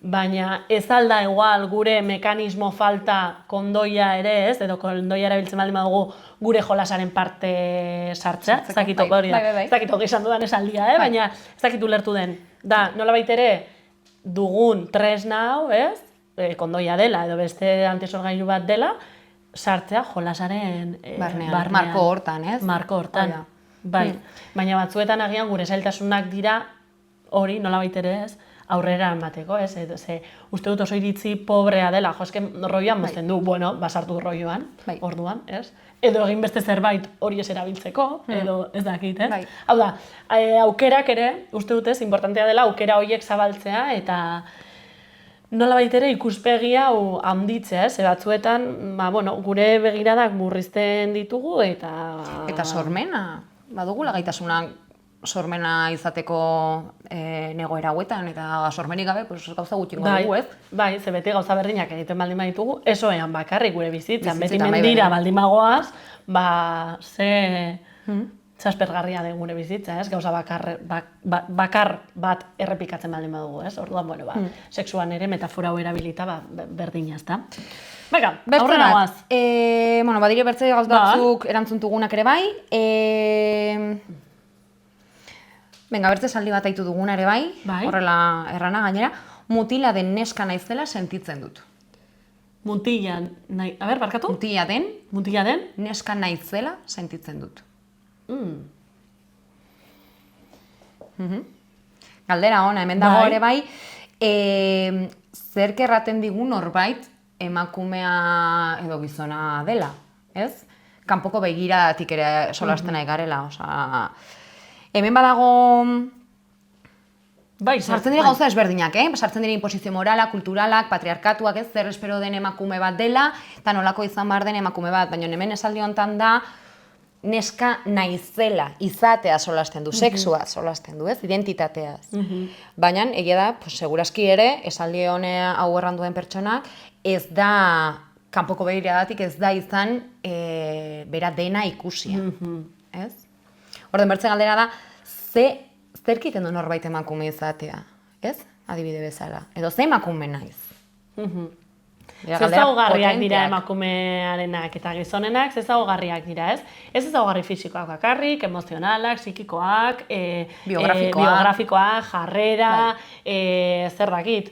baina ez alda igual gure mekanismo falta kondoia ere, ez? Edo kondoia erabiltzen baldin badugu gure jolasaren parte sartzea. Ez dakit hori da. Ez dakit hori izan dudan esaldia, baina ez dakit ulertu den. Da, nolabait ere dugun tresna hau, ez? Kondoia dela edo beste antisorgailu bat dela, sartzea jolasaren barnean. Marko hortan, ez? Marko hortan. Bai. Baina batzuetan agian gure zailtasunak dira hori nolabait ere, ez? Aurrera emateko, ez? Uste dut oso iritzi pobrea dela, jo, eske rolloan mozten du, basartu rolloan, orduan, ez? Edo egin beste zerbait hori ez erabiltzeko, edo ez dakit, ez? Hau da, aukerak ere, uste dut ez, importantea dela aukera horiek zabaltzea, eta nolabait ere ikuspegi hau handitzea, ez? Batzuetan, gure begiradak murrizten ditugu, eta sormena, badugula gaitasunak sormena izateko negoera hauetan, eta sormenik gabe gauza gutxingo dugu, ez? Bai, ze beti gauza berdinak egiten baldin baditugu, esoean bakarrik gure bizitzan, beti mendira baldin bagoaz, ze zaspergarria den gure bizitza, ez? Gauza bakar bat errepikatzen baldin badugu, ez? Orduan, sexuan ere metafora hau erabilita berdina, ezta? Bega, aurrera goaz. Badire bertze gauz batzuk erantzuntugunak ere bai. Benga, bertze esaldi bat aitu duguna ere bai, horrela errana gainera, mutila den neska naizela sentitzen dut. Mutila barkatu? Mutila den neska naizela sentitzen dut. Galdera ona, hemen dago ere bai, zerk erraten digun norbait emakumea edo gizona dela, ez? Kanpoko begiradatik ere solasten nahi garela, osea... Hemen badago... sartzen dira gauza ezberdinak, sartzen dira imposizio morala, kulturalak, patriarkatuak, ez? Zer espero den emakume bat dela, eta nolako izan behar den emakume bat, baina hemen esaldi honetan da neska naizela, izatea solasten du, sexua solasten du, ez? Identitateaz. Baina, egia da, segurazki ere, esaldi honea hau erranduen pertsonak, ez da, kanpoko begiradatik ez da izan bera dena ikusia, ez? Orden bertzen galdera da, zerk egiten du norbait emakume izatea, ez? Adibide bezala. Edo ze emakume naiz. Ezaugarriak dira emakumearenak eta gizonenak, ezaugarriak dira, ez? Ez ezaugarri fisikoak bakarrik, emozionalak, psikikoak, biografikoak, jarrera, zer dakit,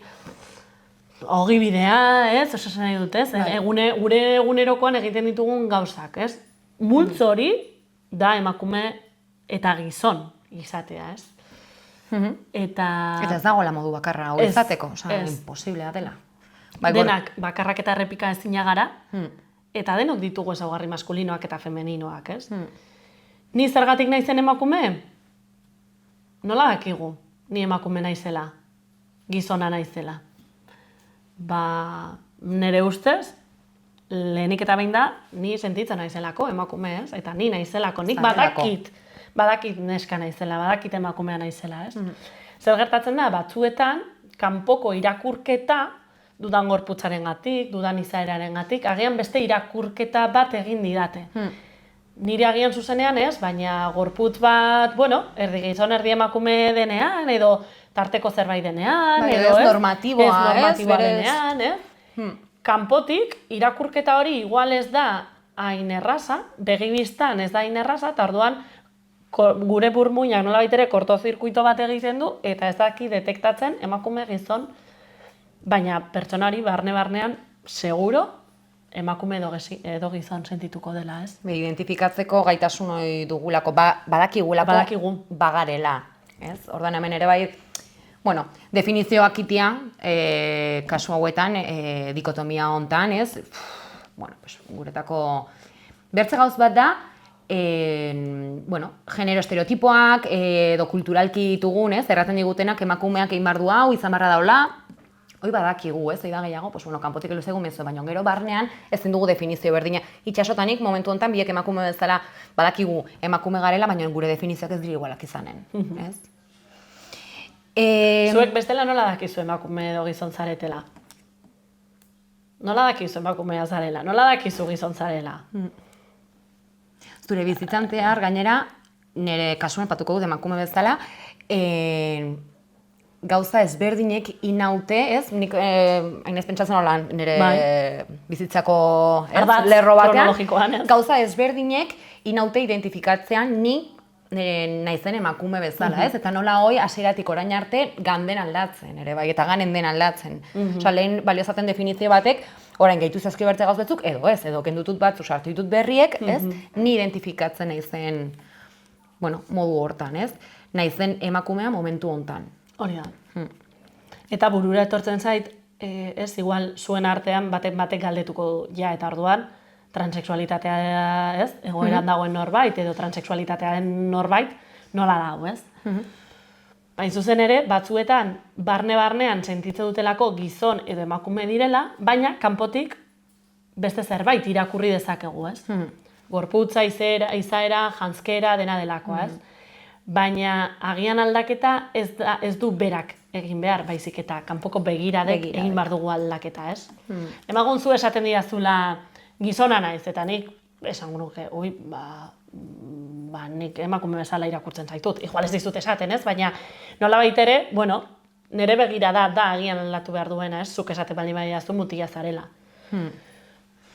ogibidea, ez? Oso esan nahi dut, ez? Gure egunerokoan egiten ditugun gauzak, ez? Multzo hori da emakume eta gizon izatea, ez? Eta ez dagoela modu bakarra hau izateko, imposiblea dela. Denak bakarrak eta errepika ezina gara, eta denok ditugu ezaugarri maskulinoak eta femeninoak, ez? Ni zergatik naizen emakume? Nola dakigu ni emakume naizela, gizona naizela? Nere ustez, lehenik eta behin da, ni sentitzen naizelako emakume, ez? Eta ni naizelako, nik badakit neska naizela, badakit emakumea naizela, ez? Zer gertatzen da, batzuetan, kanpoko irakurketa, dudan gorputzarengatik, dudan izaerarengatik, agian beste irakurketa bat egin didate. Nire agian zuzenean ez, baina gorputz bat, erdi gizon, erdi emakume denean, edo tarteko zerbait denean, edo ez normatiboa denean, kanpotik irakurketa hori igual ez da hain erraza, begibistan ez da hain erraza, eta orduan gure burmuinak nolabait ere kortozirkuito bat egiten du, eta ez daki detektatzen emakume gizon. Baina pertsonari barne-barnean seguro emakume edo gizon sentituko dela, ez? Identifikatzeko gaitasun hori dugulako, badakigulako bagarela, ez? Ordan hemen ere bai, definizioak itia, kasu hauetan, dikotomia hontan, ez? Guretako bertze gauz bat da, genero estereotipoak edo kulturalki ditugun, ez? Erraten digutenak emakumeak egin behar du hau, izan barra daula, hoi badakigu, ez, hoi da gehiago, kanpotik eluzegu mezu, baina gero barnean ezin dugu definizio berdina. Itxasotanik, momentu honetan, biek emakume bezala badakigu emakume garela, baina gure definizioak ez dira igualak izanen, ez? Zuek bestela nola dakizu emakume edo gizon zaretela? Nola dakizu emakumea zarela? Nola dakizu gizon zarela? Zure bizitzan zehar, gainera, nire kasuan patuko dut emakume bezala, gauza ezberdinek inaute, ez? Nik hain ez pentsatzen holan nire bizitzako lerro batean. Gauza ezberdinek inaute identifikatzean ni naizen emakume bezala, ez? Eta nola hoi hasieratik orain arte ganden aldatzen, ere bai, eta ganen den aldatzen. Osa, lehen baliozaten definizio batek, orain gehitu zazki bertze gauz batzuk, edo ez, edo kendutut batzu sartu ditut berriek, ez? Ni identifikatzen naizen, modu hortan, ez? Naizen emakumea momentu hontan. Hori da. Eta burura etortzen zait, ez, igual zuen artean batek galdetuko ja eta orduan, transexualitatea, ez, egoeran dagoen norbait, edo transexualitatearen norbait, nola dago, ez? Hain zuzen ere, batzuetan, barne-barnean sentitzen dutelako gizon edo emakume direla, baina kanpotik beste zerbait irakurri dezakegu, ez? Gorputza, izaera, janzkera, dena delakoa, ez? Baina agian aldaketa ez du berak egin behar, baizik eta kanpoko begiradek egin behar dugu aldaketa, ez? Emagun zu esaten didazula gizona naiz, eta nik esan nuke, nik emakume bezala irakurtzen zaitut. Igual ez dizut esaten, ez? Baina nolabait ere, nire begirada da agian aldatu behar duena, ez? Zuk esaten baldin badidazu mutila zarela.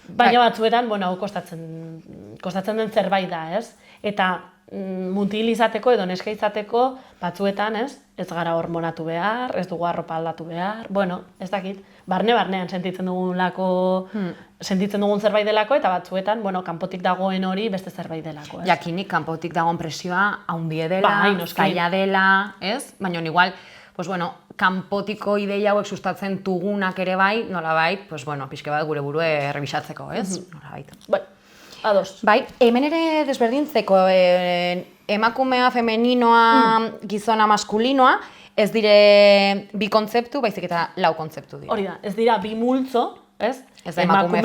Baina batzuetan, hau kostatzen den zerbait da, ez? Eta mutil izateko edo neska izateko batzuetan, ez? Ez gara hormonatu behar, ez dugu arropa aldatu behar, ez dakit, barne-barnean sentitzen dugun zerbait delako, eta batzuetan, kanpotik dagoen hori beste zerbait delako, ez? Jakinik, kanpotik dagoen presioa haundie dela, zaila dela, ez? Baina igual, kanpotiko ideia hauek sustatzen dugunak ere bai, nolabait, pixke bat gure burue rebisatzeko, ez? Nolabait. Ados. Bai, hemen ere desberdintzeko emakumea femeninoa, gizona maskulinoa, ez dire bi kontzeptu, baizik eta lau kontzeptu dira. Hori da, ez dira bi multzo, ez? Ez da emakume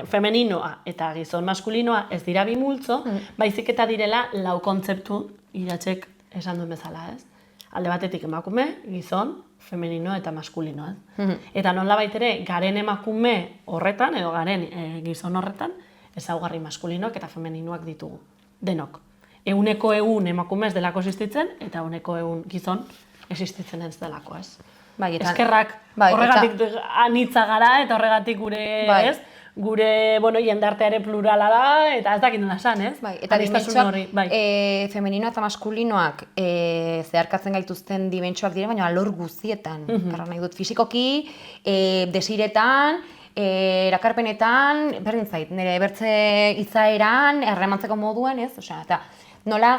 femeninoa eta gizon maskulinoa ez dira bi multzo, baizik eta direla lau kontzeptu iratzek esan duen bezala, ez? Alde batetik emakume, gizon, femenino eta maskulino, ez? Eta nolabait ere, garen emakume horretan, edo garen gizon horretan, ezaugarri maskulinoak eta femeninoak ditugu, denok. 100% emakume ez delako existitzen, eta 100% gizon existitzen ez delako, ez? eskerrak horregatik anitza gara eta horregatik gure, ez? Gure, jendarteare plurala da, eta ez dakit nola esan, ez? Eta dimentsuak, femeninoa eta maskulinoak zeharkatzen gaituzten dimentsuak dire, baina alor guztietan. Garra nahi dut, fisikoki, desiretan, erakarpenetan, berdin zait, nire bertze izaeran, erremantzeko moduen, ez? Eta nola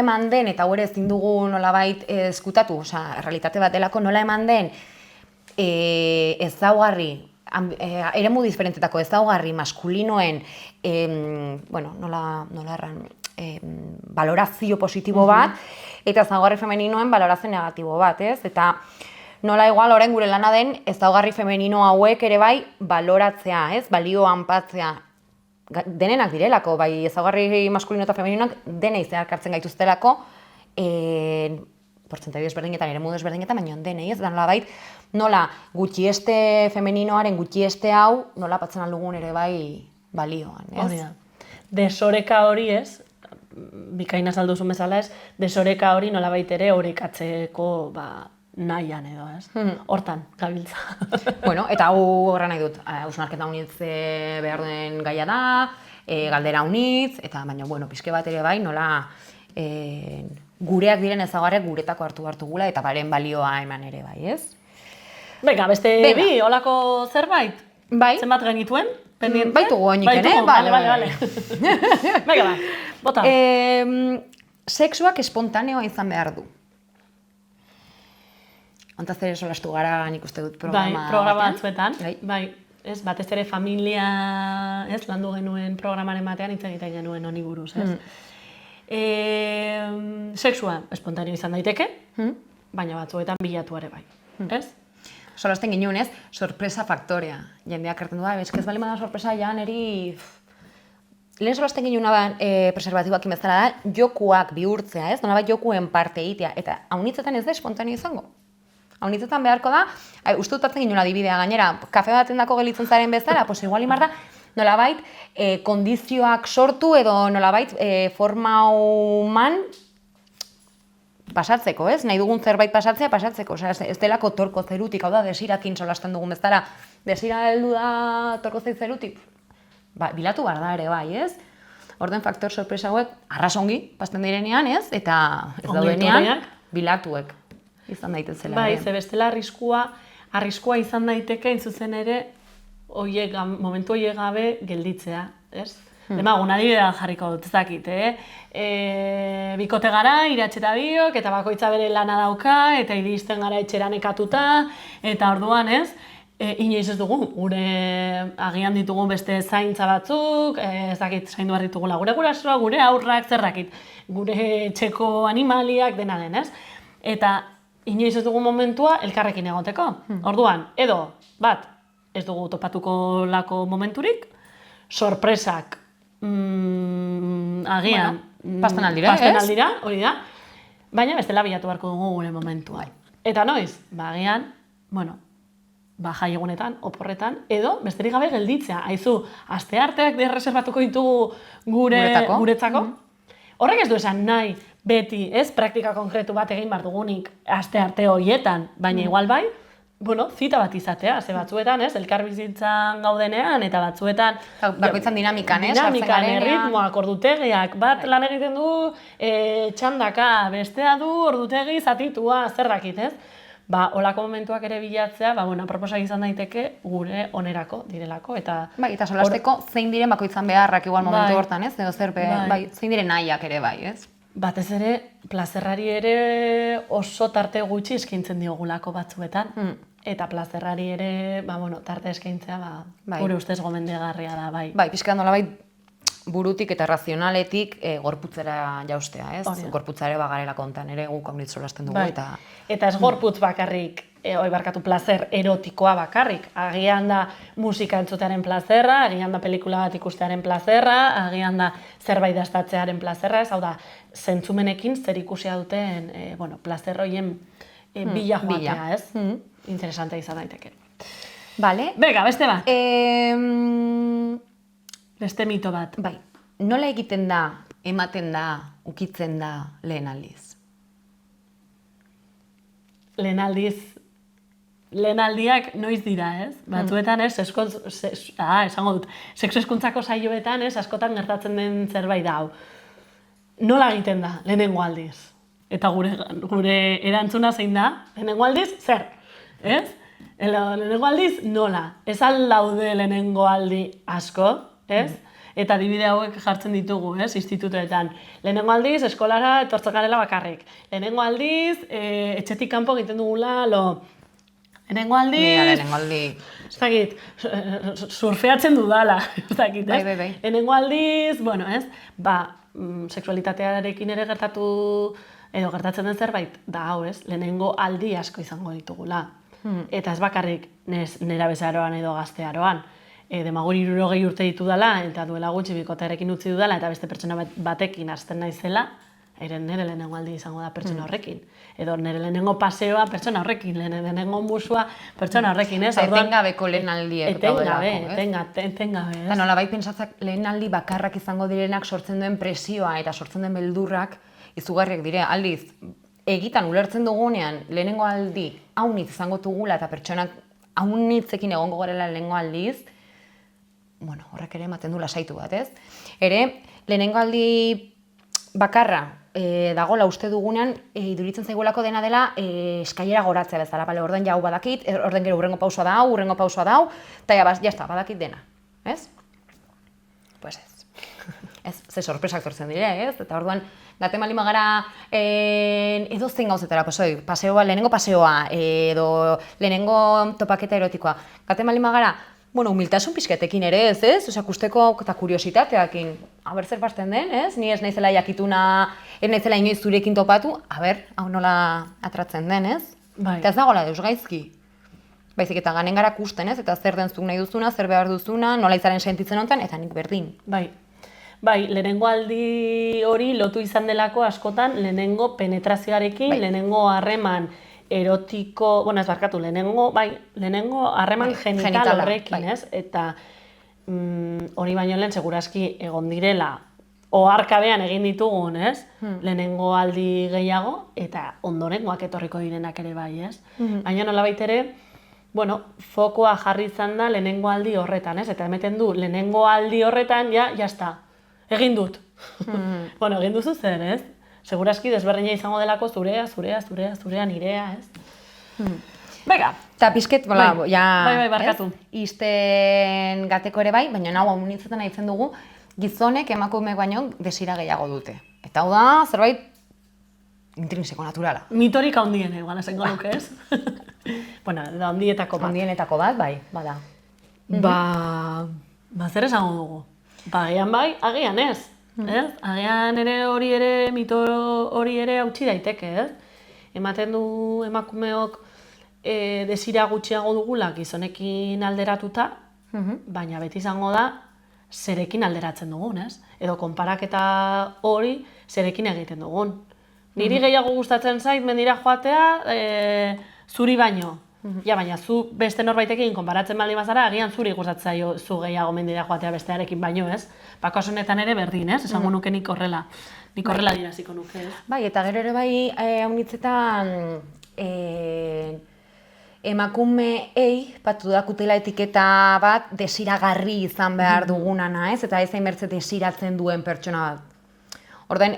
eman den, eta hori ezin dugu nolabait eskutatu, errealitate bat delako, nola eman den ezaugarri, eremu diferentetako ezaugarri maskulinoen, nola erran, valorazio positibo bat, eta ezaugarri femeninoen valorazio negatibo bat, ez? Eta nola igual orain gure lana den ezaugarri femenino hauek ere bai baloratzea, ez? Balioan patzea. Denenak direlako, bai ezaugarri maskulino eta femeninoak denei zeharkartzen gaituztelako, portzentai desberdinetan, eremu desberdinetan, baina denei ez, da nolabait, nola gutxieste femeninoaren gutxieste hau, nola patzen aldugun ere bai balioan, ez? Hori da. Desoreka hori ez, bikaina salduzun bezala ez, desoreka hori nolabait ere orekatzeko nahian edo, ez? Hortan, gabiltza. Eta hau horra nahi dut, hausnarketa unitz behar duen gaia da, galdera unitz, eta baina, pixke bat ere bai, nola gureak diren ezaugarriak guretako hartu gula, eta baren balioa eman ere bai, ez? Venga, beste bi, holako zerbait? Bai. Zenbat genituen? Baitugu oinik, Bale. Venga, bota. Sexuak espontaneoa izan behar du. Ontaz ere solastu gara nik uste dut programa batzuetan. Bai, ez, batez ere familia, ez, landu genuen programaren batean hitz egiten genuen honi buruz, ez. Sexua espontaneo izan daiteke, baina batzuetan bilatu ere bai, ez? Solasten ginen, ez, sorpresa faktorea. Jendeak hartzen du, ez bali bada sorpresa ja neri... Lehen solasten ginen preservatiboak inbezala da, jokuak bihurtzea, ez? Nolabait jokuen parte egitea, eta haunitzetan ez da espontaneo izango. Haunitzetan beharko da, uste dutatzen ginen adibidea gainera, kafe baten dako gelitzen zaren bezala, pues igual imar da, nolabait kondizioak sortu edo nolabait forma human pasatzeko, ez? Nahi dugun zerbait pasatzeko, ez delako torko zerutik, hau da, desirakin solasten dugun bezala, desira heldu da torko zerutik, bilatu behar da ere bai, ez? Orden faktor sorpresa hauek arrasongi pasten direnean, ez? Eta ez daudenean, bilatuek izan daitezela. Bai, ze bestela arriskua izan daiteke, intzuzen ere, momentu hoiek gabe gelditzea, ez? Demagun, adibidea jarriko dut, ez dakit, bikote gara, iratxeta biok, eta bakoitza bere lana dauka, eta iristen gara etxeran ekatuta, eta orduan, ez? Inoiz ez dugu, agian ditugu beste zaintza batzuk, ez dakit, zaindu behar ditugula gure gurasoa, gure aurrak, zerrakit, gure etxeko animaliak dena den, ez? Eta inoiz ez dugu momentua elkarrekin egoteko. Orduan, edo, bat, ez dugu topatuko lako momenturik, sorpresak agian pasten aldira, hori da, baina bestela bilatu beharko dugu gure momentua. Eta noiz, agian, jai egunetan, oporretan, edo besterik gabe gelditzea. Aizu, astearteak derreserbatuko ditugu guretzako. Horrek ez du esan nahi, beti, ez, praktika konkretu bat egin behar dugunik astearte horietan, baina igual bai, zita bat izatea, ze batzuetan, ez, elkarbizitzan gaudenean, eta batzuetan... Bakoitzan dinamikan, ez? Dinamikan, erritmoak, ordutegiak, bat lan egiten du txandaka, bestea du ordutegi zatitua, zerrakit, ez? Olako momentuak ere bilatzea, proposak izan daiteke gure onerako direlako, eta... Eta solasteko zein diren bakoitzan beharrak igual momentu hortan, ez? Edo zein diren nahiak ere bai, ez? Batez ere, plazerrari ere oso tarte gutxi eskaintzen diogulako batzuetan. Eta plazerrari ere, tarte eskaintzea, gure ustez gomendagarria da, bai. Bai, pixka nolabait burutik eta razionaletik gorputzera jaustea, ez? Gorputzare bagarela kontan, ere guk haunit solasten dugu, eta... Eta ez gorputz bakarrik, plazer erotikoa bakarrik. Agian da musika entzutearen plazerra, agian da pelikula bat ikustearen plazerra, agian da zerbait dastatzearen plazerra, ez? Hau da, zentzumenekin zer ikusia duten, plazer horien bila joatea, ez? Interesantea izan daiteke. Bale. Bega, beste bat. Beste mito bat. Bai, nola egiten da, ematen da, ukitzen da lehen aldiz? lehenaldiak noiz dira, ez? Batzuetan, ez, esango dut, sexu hezkuntzako saioetan, ez, askotan gertatzen den zerbait da hau. Nola egiten da, lehenengo aldiz? Eta gure erantzuna zein da, lehenengo aldiz, zer? Ez? Lehenengo aldiz, nola? Ez daude lehenengo aldi asko, ez? Eta adibide hauek jartzen ditugu, ez, institutoetan. Lehenengo aldiz, eskolara etortzen garela bakarrik. Lehenengo aldiz, etxetik kanpo egiten dugula, lehenengo aldiz... Ez dakit, surfeatzen dudala, ez dakit, ez? Bai. Lehenengo aldiz, bueno, ez? Sexualitatearekin ere gertatzen den zerbait, da hau, ez? Lehenengo aldi asko izango ditugula. Eta ez bakarrik nerabezaroan edo gaztearoan. Demagun 60 urte ditu dela, eta duela gutxi bikotearekin utzi dudala, eta beste pertsona batekin hasten naizela, nire lehenengo aldi izango da pertsona horrekin. Edo nire lehenengo paseoa pertsona horrekin, lehenengo musua pertsona horrekin, ez? Etengabeko lehenaldiek daudelako, ez? Etengabe, ez? Eta nolabait pentsatzak lehenaldi bakarrak izango direnak sortzen duen presioa eta sortzen den beldurrak izugarriak dire. Aldiz, egitan ulertzen dugunean lehenengo aldi haunitz izango tugula eta pertsonak haunitzekin egongo garela lehenengo aldiz, bueno, horrek ere ematen du lasaitu bat, ez? Lehenengo aldi bakarra dagoela uste dugunean, iduritzen zaigulako dena dela eskailera goratzea bezala, orden jau badakit, orden gero urrengo pausua da hau, eta jazta, badakit dena, ez? Pues ez. Ez, ze sorpresak sortzen dire, ez? Eta orduan, gaten bali magara edo zein gauzetara, lehenengo paseoa, edo lehenengo topaketa erotikoa. Gaten bali magara, humiltasun pixketekin ere, ez? Osea, kusteko eta kuriositateakin, aber zer pasten den, ez? Ni ez naizela jakituna, ez naizela inoiz zurekin topatu, hau nola atratzen den, ez? Bai. Eta ez dagoela deus gaizki. Baizik eta ganen gara kusten, ez? Eta zer den zuk nahi duzuna, zer behar duzuna, nola izaren sentitzen honetan, eta nik berdin. Bai, lehenengo aldi hori lotu izan delako askotan lehenengo penetrazioarekin, lehenengo harreman erotiko, ez barkatu, lehenengo harreman genital horrekin, ez? Eta hori baino lehen segurazki egon direla, oharkabean egin ditugun, ez? Lehenengo aldi gehiago, eta ondorengoak etorriko direnak ere bai, ez? Baina nolabait ere, fokoa jarri izan da lehenengo aldi horretan, ez? Eta emeten du, lehenengo aldi horretan, jazta, egin dut. Egin duzu zer, ez? Segurazki desberdina izango delako zurea, nirea, ez? Bega! Eta pixket, bai, barkatu. Izten gateko ere bai, baina hau amunitzetan nahitzen dugu, gizonek emakumeek baino desira gehiago dute. Eta hau da, zerbait intrinseko naturala. Mitorik handien, igual esango nuke, ez? Da handietako bat. Handienetako bat, bai, bada. Zer esango dugu? Agian bai, agian ez. Agian ere mito hori ere hautsi daiteke, ez? Ematen du emakumeok desira gutxiago dugula gizonekin alderatuta, baina beti izango da zerekin alderatzen dugun, ez? Edo konparaketa hori zerekin egiten dugun. Niri gehiago gustatzen zait mendira joatea zuri baino. Baina zu beste norbaitekin konparatzen baldin bazara, agian zuri gustatzen zaio zu gehiago mendira joatea bestearekin baino, ez? Kasu honetan ere berdin, ez? Esango nuke nik horrela diraziko nuke, ez? Bai, eta gero ere bai haunitzetan emakumeei batu dakutela etiketa bat desiragarri izan behar dugunana, ez? Eta ez hainbertze desiratzen duen pertsona bat. Orden,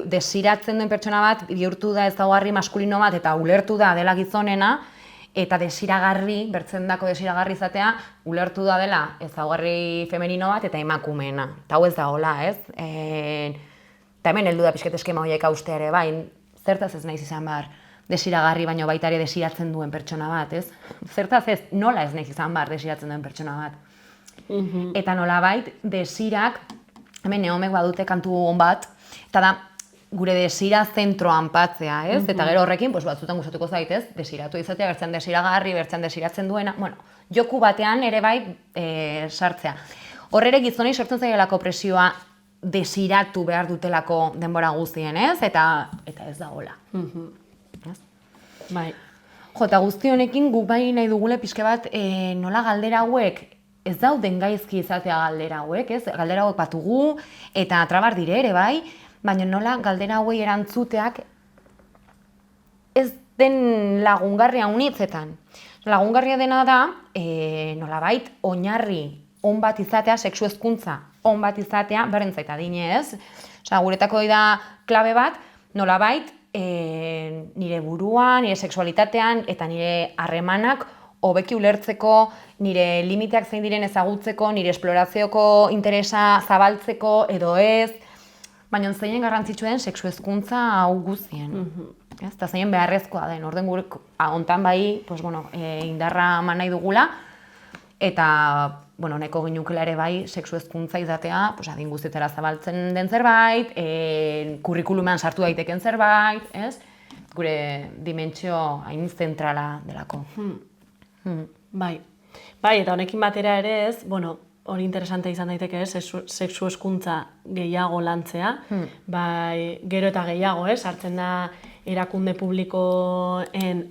desiratzen duen pertsona bat bihurtu da ezaugarri maskulino bat eta ulertu da dela gizonena, eta desiragarri, bertzen dako desiragarri izatea, ulertu da dela ezaugarri femenino bat eta emakumeena. Eta hau ez da hola, ez? Eta hemen heldu da pixket eskema horiek haustea ere, bai, zertaz ez naiz izan behar desiragarri, baino baita ere desiratzen duen pertsona bat, ez? Zertaz ez, nola ez naiz izan behar desiratzen duen pertsona bat. Eta nolabait, desirak, hemen neomek badute kantu on bat, eta da, gure desira zentroan patzea, ez? Eta gero horrekin, batzutan gustatuko zait, ez? Desiratu izatea, bertzen desiragarri, bertzen desiratzen duena, joku batean ere bai sartzea. Horrere gizonei sortzen zaielako presioa desiratu behar dutelako denbora guztien, ez? Eta ez da hola. Bai. Eta guzti honekin guk bai nahi dugule pixke bat nola galdera hauek ez dauden gaizki izatea galdera hauek, ez? Galdera hauek batugu eta trabar dire ere bai, baina nola galdera hauei erantzuteak ez den lagungarria unitzetan. Lagungarria dena da, nolabait, oinarri on bat izatea, sexu hezkuntza on bat izatea, berrentzait adinez. Osea, guretako da klabe bat, nolabait, nire buruan, nire sexualitatean eta nire harremanak hobeki ulertzeko, nire limiteak zein diren ezagutzeko, nire esplorazioko interesa zabaltzeko edo ez, baina zeinen garrantzitsua den sexu hezkuntza hau guztien. Eta zeinen beharrezkoa den, orden gure hontan bai, indarra eman nahi dugula, eta nahiko ginukela ere bai sexu hezkuntza izatea, adin guztietara zabaltzen den zerbait, kurrikulumean sartu daiteken zerbait, gure dimentsio hain zentrala delako. Bai, eta honekin batera ere ez, hori interesante izan daiteke sexu hezkuntza gehiago lantzea, bai, gero eta gehiago, sartzen da erakunde publikoen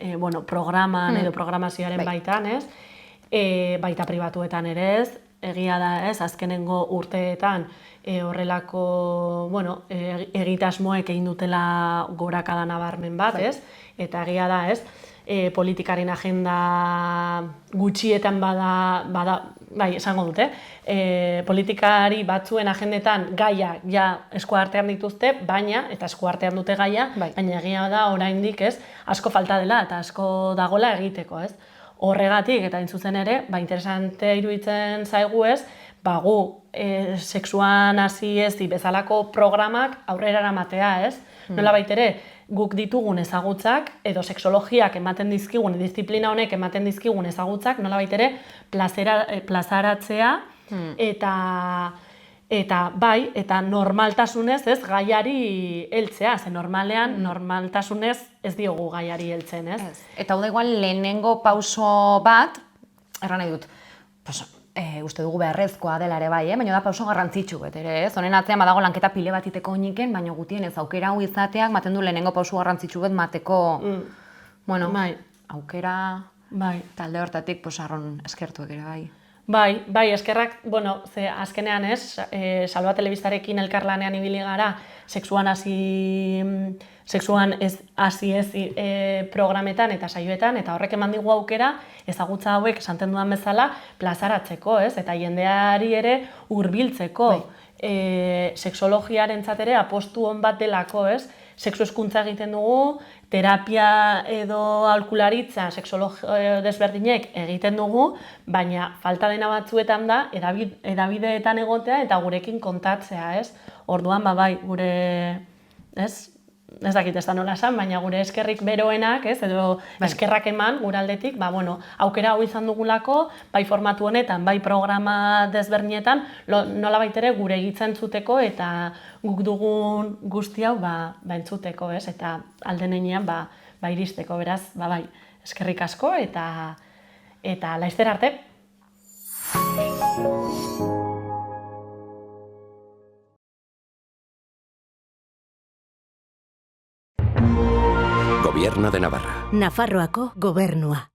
programan edo programazioaren baitan, baita pribatuetan ere ez, egia da ez, azkenengo urteetan horrelako egitasmoek egin dutela gorakada nabarmen bat, ez, eta egia da ez, politikaren agenda gutxietan bada, bai, esango dute, politikari batzuen agendetan gaia ja eskuartean dituzte, baina, eta eskuartean dute gaia, baina egia da oraindik ez, asko falta dela eta asko dagoela egiteko, ez. Horregatik, eta zuzen ere, interesante iruditzen zaigu ez, gu sexuan hasi ez bezalako programak aurrera eramatea, ez? Nolabait ere, guk ditugun ezagutzak, edo sexologiak ematen dizkigun, disiplina honek ematen dizkigun ezagutzak, nolabait ere, plazaratzea, eta normaltasunez, ez, gaiari heltzea, ze normalean, normaltasunez ez diogu gaiari heltzen, ez? Eta hau da igual lehenengo pauso bat, erran nahi dut, uste dugu beharrezkoa dela ere bai, baina da pauso garrantzitsu bet ere, ez? Honen atzean badago lanketa pile bat iteko oniken, baina gutien ez aukera hau izateak maten du lehenengo pauso garrantzitsu bet mateko, aukera talde hortatik arron eskertuek ere bai. Bai, eskerrak, ze azkenean ez, Salva Telebistarekin elkarlanean ibili gara, sexuan hasi ez programetan eta saioetan, eta horrek eman digu aukera ezagutza hauek esanten dudan bezala plazaratzeko, ez? Eta jendeari ere hurbiltzeko. Sexologiarentzat ere apostu on bat delako, ez? Sexu hezkuntza egiten dugu, terapia edo aholkularitza sexologia desberdinek egiten dugu, baina falta dena batzuetan da hedabideetan egotea eta gurekin kontatzea, ez? Orduan, bai, gure, ez dakit ez da nola esan, baina gure eskerrik beroenak, edo eskerrak eman gure aldetik, aukera hau izan dugulako, bai formatu honetan, bai programa desberdinetan, nolabait ere gure egitzen zuteko eta guk dugun guzti hau entzuteko, eta alden heinean iristeko, beraz, bai, eskerrik asko eta laizter arte. Gobierno de Navarra. Nafarroako gobernua.